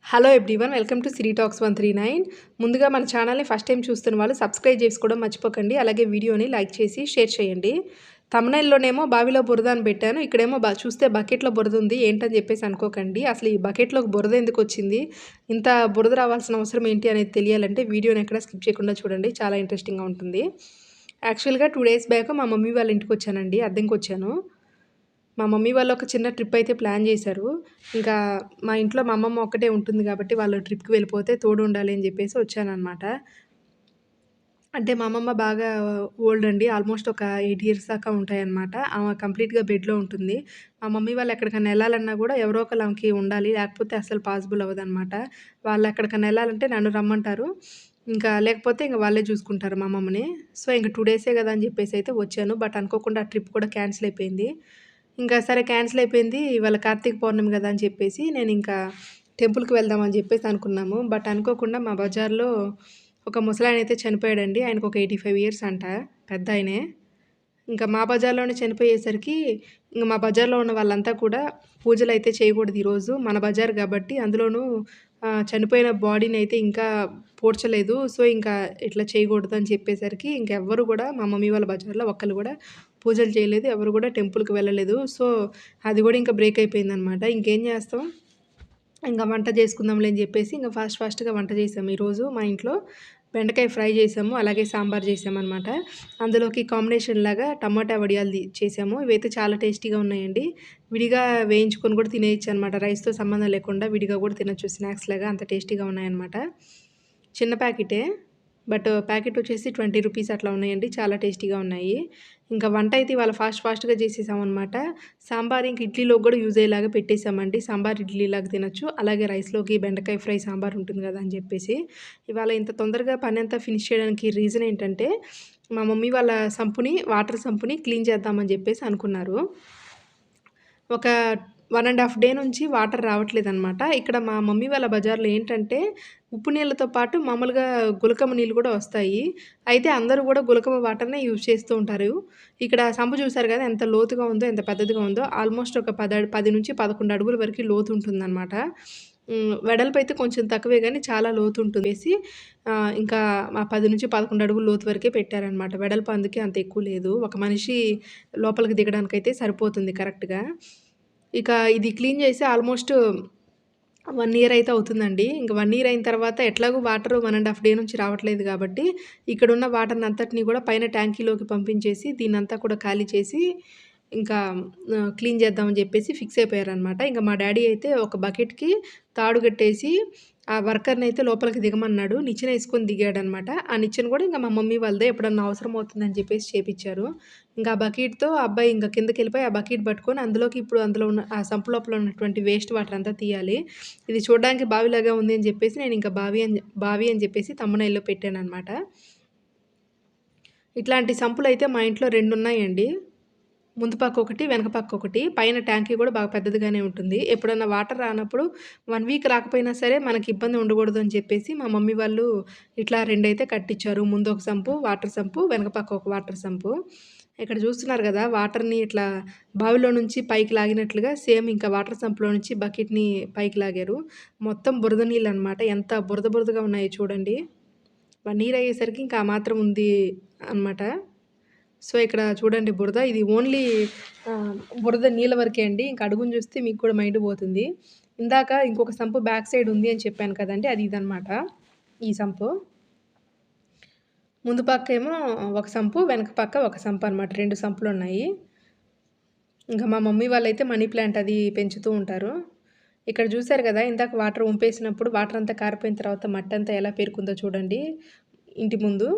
Hello everyone, welcome to Siri talks 139. ముందుగా మన ఛానల్ని ఫస్ట్ టైం చూస్తున్న వాళ్ళు సబ్స్క్రైబ్ చేసుకోవడం మర్చిపోకండి. అలాగే వీడియోని లైక్ చేసి షేర్ చేయండి. థంబ్‌నెయిల్‌లోనేమో బావిలో బురద అని పెట్టాను. ఇక్కడేమో చూస్తే బకెట్‌లో బురద ఉంది. ఏంటని చెప్పేసి అనుకోకండి. అసలు ఈ బకెట్‌లోకి బురద ఎందుకు వచ్చింది, ఇంత బురద రావాల్సిన అవసరం ఏంటి అనేది తెలియాలంటే వీడియోని ఎక్కడ స్కిప్ చేయకుండా చూడండి. చాలా ఇంట్రెస్టింగ్గా ఉంటుంది. యాక్చువల్గా 2 డేస్ బ్యాక్ మా మమ్మీ వాళ్ళ ఇంటికి వచ్చానండి. అద్దెకి వచ్చాను. మా మమ్మీ వాళ్ళు ఒక చిన్న ట్రిప్ అయితే ప్లాన్ చేశారు. ఇంకా మా ఇంట్లో మా అమ్మమ్మ ఒక్కటే ఉంటుంది కాబట్టి వాళ్ళు ట్రిప్‌కి వెళ్ళిపోతే తోడు ఉండాలి అని చెప్పేసి వచ్చాననమాట. అంటే మా అమ్మమ్మ బాగా ఓల్డ్ అండి. ఆల్మోస్ట్ ఒక 8 ఇయర్స్ దాకా ఉంటాయన్నమాట. ఆమె కంప్లీట్‌గా బెడ్‌లో ఉంటుంది. మా మమ్మీ వాళ్ళు ఎక్కడికైనా ఎళ్ళాలన్నా గూడా ఎవరో ఒకళ్ళు ఆమెకి ఉండాలి. లేకపోతే అస్సలు పాసిబుల్ అవ్వదనమాట. వాళ్ళు ఎక్కడికైనా ఎళ్ళాలంటే నన్ను రమ్మంటారు. ఇంకా లేకపోతే ఇంక వాళ్ళే చూసుకుంటారు మా అమ్మమ్మని. సో, ఇంక 2 డేసే గదా అని చెప్పేసి అయితే వచ్చాను. బట్ అనుకోకుండా ఆ ట్రిప్ కూడా క్యాన్సిల్ అయిపోయింది. ఇంకా సరే క్యాన్సిల్ అయిపోయింది. ఇవాళ కార్తీక పౌర్ణమి గదా అని చెప్పేసి నేనింకా టెంపుల్‌కి వెళ్దాం అని చెప్పేసి అనుకున్నాము. బట్ అనుకోకుండా మా బజార్‌లో ఒక ముసలాయనైతే చనిపోయాడండి. ఆయనకు ఒక 85 ఇయర్స్ అంట. పెద్దాయనే. ఇంకా మా బజార్‌లోనే చనిపోయేసరికి ఇంక మా బజార్‌లో ఉన్న వాళ్ళంతా కూడా పూజలైతే చేయకూడదు ఈరోజు. మన బజార్ గాబట్టి అందులోనూ చనిపోయిన బాడీనైతే ఇంకా పూడ్చలేదు. సో, ఇంకా ఇట్లా చేయకూడదు అని చెప్పేసరికి ఇంకెవ్వరు గూడా మా మమ్మీ వాళ్ళ బజార్‌లో ఒక్కళ్ళు గూడా పూజలు చేయలేదు. ఎవరు గూడా టెంపుల్‌కి వెళ్ళలేదు. సో, అది గూడా ఇంకా బ్రేక్ అయిపోయిందనమాట. ఇంకేం చేస్తాం? ఇంక వంట చేసుకుందాంలే అని జెప్పేసి ఇంక ఫాస్ట్‌గా వంట చేసాము ఈరోజు మా ఇంట్లో. బెండకాయ ఫ్రై చేసాము. అలాగే సాంబార్ చేసామనమాట. అందులోకి కాంబినేషన్‌లాగా టమాటా వడియాలు చేసాము. ఇవైతే చాలా టేస్టీగా ఉన్నాయండి. విడిగా వేయించుకొని కూడా తినేయొచ్చనమాట. రైస్‌తో సంబంధం లేకుండా విడిగా కూడా తినొచ్చు స్నాక్స్‌లాగా, అంత టేస్టీగా ఉన్నాయన్నమాట. చిన్న ప్యాకెటే. బట్ ప్యాకెట్ వచ్చేసి 20 రూపీస్ అట్లా ఉన్నాయండి. చాలా టేస్టీగా ఉన్నాయి. ఇంకా వంట అయితే ఇవాళ ఫాస్ట్‌గా చేసేసామనమాట. సాంబార్ ఇంక ఇడ్లీలోకి గూడా యూజ్ అయ్యేలాగా పెట్టేసామండి. సాంబార్ ఇడ్లీలాగా తినొచ్చు. అలాగే రైస్‌లోకి బెండకాయ ఫ్రై, సాంబార్ ఉంటుంది గదా అని జెప్పేసి. ఇవాళ ఇంత తొందరగా పనంతా ఫినిష్ చేయడానికి రీజన్ ఏంటంటే, మా మమ్మీ వాళ్ళ వాటర్ సంపుని క్లీన్ చేద్దామని జెప్పేసి అనుకున్నారు. ఒక 1 ½ డే నుంచి వాటర్ రావట్లేదనమాట. ఇక్కడ మా మమ్మీ వాళ్ళ బజార్‌లో ఏంటంటే, ఉప్పు నీళ్ళతో పాటు మామూలుగా గులకమ్మ నీళ్ళు గూడా వస్తాయి. అయితే అందరూ గూడా గులకమ్మ వాటర్‌నే యూజ్ చేస్తూ ఉంటారు. ఇక్కడ సంపు చూసారు గదా! ఎంత లోతుగా ఉందో, ఎంత పెద్దదిగా ఉందో. ఆల్మోస్ట్ ఒక 10-11 అడుగుల వరకి లోతు ఉంటుందనమాట. వెడల్పయితే కొంచెం తక్కువే గానీ చాలా లోతుంటుందేసి ఇంకా 10-11 అడుగుల లోతు వరకే పెట్టారనమాట. వెడల్పు అందుకే అంత ఎక్కువ లేదు. ఒక మనిషి లోపలికి దిగడానికైతే సరిపోతుంది కరెక్ట్‌గా. ఇక ఇది క్లీన్ చేసి ఆల్మోస్ట్ 1 ఇయర్ అయితే అవుతుందండి. ఇంక 1 ఇయర్ అయిన తర్వాత ఎట్లాగో వాటర్ 1 ½ డే నుంచి రావట్లేదు గాబట్టి, ఇక్కడున్న వాటర్‌నంతటిని గూడా పైన ట్యాంకీలోకి పంపించేసి, దీన్నంతా కూడా ఖాళీ చేసి, ఇంకా క్లీన్ చేద్దామని జెప్పేసి ఫిక్స్ అయిపోయారనమాట. ఇంక మా డ్యాడీ అయితే ఒక బకెట్‌కి తాడు కట్టేసి, ఆ వర్కర్‌నయితే లోపలికి దిగమన్నాడు. నిచ్చెనేసుకొని దిగాడనమాట. ఆ నిచ్చెన గూడా ఇంక మా మమ్మీ వాళ్ళదే. ఎప్పుడన్నా అవసరం అవుతుందని చెప్పేసి చేపిచ్చారు. ఇంకా ఆ బకెట్‌తో ఆ అబ్బాయి ఇంక కిందకెళ్ళిపోయి ఆ బకెట్ పట్టుకొని అందులోకి ఇప్పుడు అందులో ఉన్న ఆ సంపు లోపల ఉన్నటువంటి వేస్ట్ వాటర్ అంతా తీయాలి. ఇది చూడడానికి బావిలాగా ఉంది అని జెప్పేసి నేనింక బావి అని జెప్పేసి థంబ్‌నెయిల్‌లో పెట్టాననమాట. ఇట్లాంటి సంపులయితే మా ఇంట్లో 2 ఉన్నాయండి. ముందు పక్కొకటి, వెనక పక్కొకటి. పైన ట్యాంకీ గూడా బాగా పెద్దదిగానే ఉంటుంది. ఎప్పుడన్నా వాటర్ రానప్పుడు 1 వీక్ రాకపోయినా సరే మనకి ఇబ్బంది ఉండకూడదు అని చెప్పేసి మా మమ్మీ వాళ్ళు ఇట్లా 2 అయితే కట్టిచ్చారు. ముందు ఒక సంపు, వాటర్ సంపు, వెనక పక్క ఒక వాటర్ సంపు. ఇక్కడ చూస్తున్నారు గదా! వాటర్‌ని ఇట్లా బావిలో నుంచి పైకి లాగినట్లుగా సేమ్ ఇంకా వాటర్ సంప్‌లో నుంచి బకెట్‌ని పైకి లాగారు. మొత్తం బురద నీళ్ళనమాట. ఎంత బురదగా ఉన్నాయో చూడండి. 1 ఇయర్ అయ్యేసరికి ఇంకా ఆ మాత్రం ఉంది అనమాట. సో, ఇక్కడ చూడండి బురద. ఇది ఓన్లీ బురద నీళ్ళ వరకే అండి. ఇంక అడుగున చూస్తే మీకు కూడా మైండ్ పోతుంది. ఇందాక ఇంకొక సంపు బ్యాక్ సైడ్ ఉంది అని చెప్పాను కదండీ! అది ఇదనమాట. ఈ సంపు. ముందు పక్కేమో ఒక సంపు, వెనక పక్క ఒక సంపు అనమాట. 2 సంపులున్నాయి. ఇంకా మా మమ్మీ వాళ్ళైతే మనీ ప్లాంట్ అది పెంచుతూ ఉంటారు. ఇక్కడ చూసారు గదా! ఇందాక వాటర్ వంపేసినప్పుడు వాటర్ అంతా కారిపోయిన తర్వాత మట్టంతా ఎలా పేరుకుందో చూడండి ఇంటి ముందు.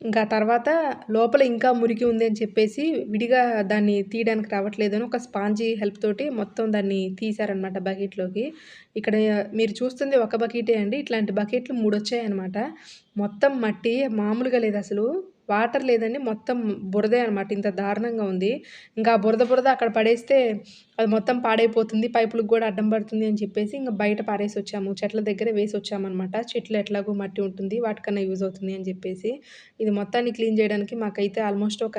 ఇంకా తర్వాత లోపల ఇంకా మురికి ఉంది అని చెప్పేసి విడిగా దాన్ని తీయడానికి రావట్లేదని ఒక స్పాంజీ హెల్ప్ తోటి మొత్తం దాన్ని తీశారనమాట బకెట్‌లోకి. ఇక్కడ మీరు చూస్తుంది ఒక బకెటే అండి. ఇట్లాంటి బకెట్లు 3 వచ్చాయన్నమాట. మొత్తం మట్టి మామూలుగా లేదసలు. వాటర్ లేదండి. మొత్తం బురదే అనమాట. ఇంత దారుణంగా ఉంది. ఇంకా ఆ బురద అక్కడ పడేస్తే అది మొత్తం పాడైపోతుంది. పైపులకు గూడా అడ్డం పడుతుంది అని చెప్పేసి ఇంక బయట పారేసొచ్చాము. చెట్ల దగ్గర వేసొచ్చామనమాట. చెట్లు ఎట్లాగో మట్టి ఉంటుంది. వాటికన్నా యూజ్ అవుతుంది అని జెప్పేసి. ఇది మొత్తాన్ని క్లీన్ జేయడానికి మాకైతే ఆల్మోస్ట్ ఒక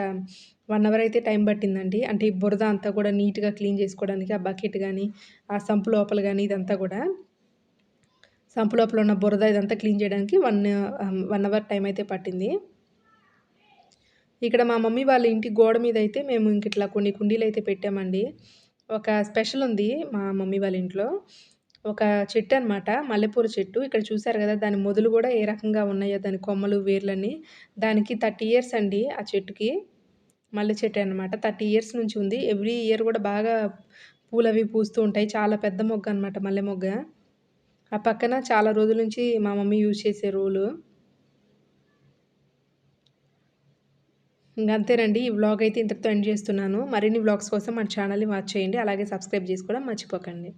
1 అవర్ అయితే టైం పట్టిందండి. అంటే ఈ బురద అంతా కూడా నీట్‌గా క్లీన్ చేసుకోవడానికి ఆ బకెట్ గానీ, ఆ సంపు లోపల గానీ ఇదంతా గూడా సంపు లోపల ఉన్న బురద ఇదంతా క్లీన్ చేయడానికి 1 అవర్ టైం అయితే పట్టింది. ఇక్కడ మా మమ్మీ వాళ్ళ ఇంటి గోడ మీదయితే మేము ఇంకిట్లా కొన్ని కుండీలయితే పెట్టామండి. ఒక స్పెషల్ ఉంది మా మమ్మీ వాళ్ళ ఇంట్లో. ఒక చెట్టనమాట. మల్లెపూల చెట్టు. ఇక్కడ చూసారు గదా! దాని మొదలు గూడా ఏ రకంగా ఉన్నాయో దాని కొమ్మలు, వేర్లన్నీ. దానికి 30 ఇయర్స్ అండి ఆ చెట్టుకి. మల్లె చెట్టే అనమాట. 30 ఇయర్స్ నుంచి ఉంది. ఎవ్రీ ఇయర్ గూడా బాగా పూలవి పూస్తూ ఉంటాయి. చాలా పెద్ద మొగ్గనమాట మల్లె మొగ్గ. ఆ పక్కన చాలా రోజుల నుంచి మా మమ్మీ యూజ్ చేసే రూలు. ఇంగంతేనండి. ఈ వ్లాగ్ అయితే ఇంతటితో ఎండ్ జేస్తున్నాను. మరిన్ని వ్లాగ్స్ కోసం మన ఛానెల్‌ని వాచ్ చేయండి. అలాగే సబ్స్క్రైబ్ జేసుకోవడం మర్చిపోకండి.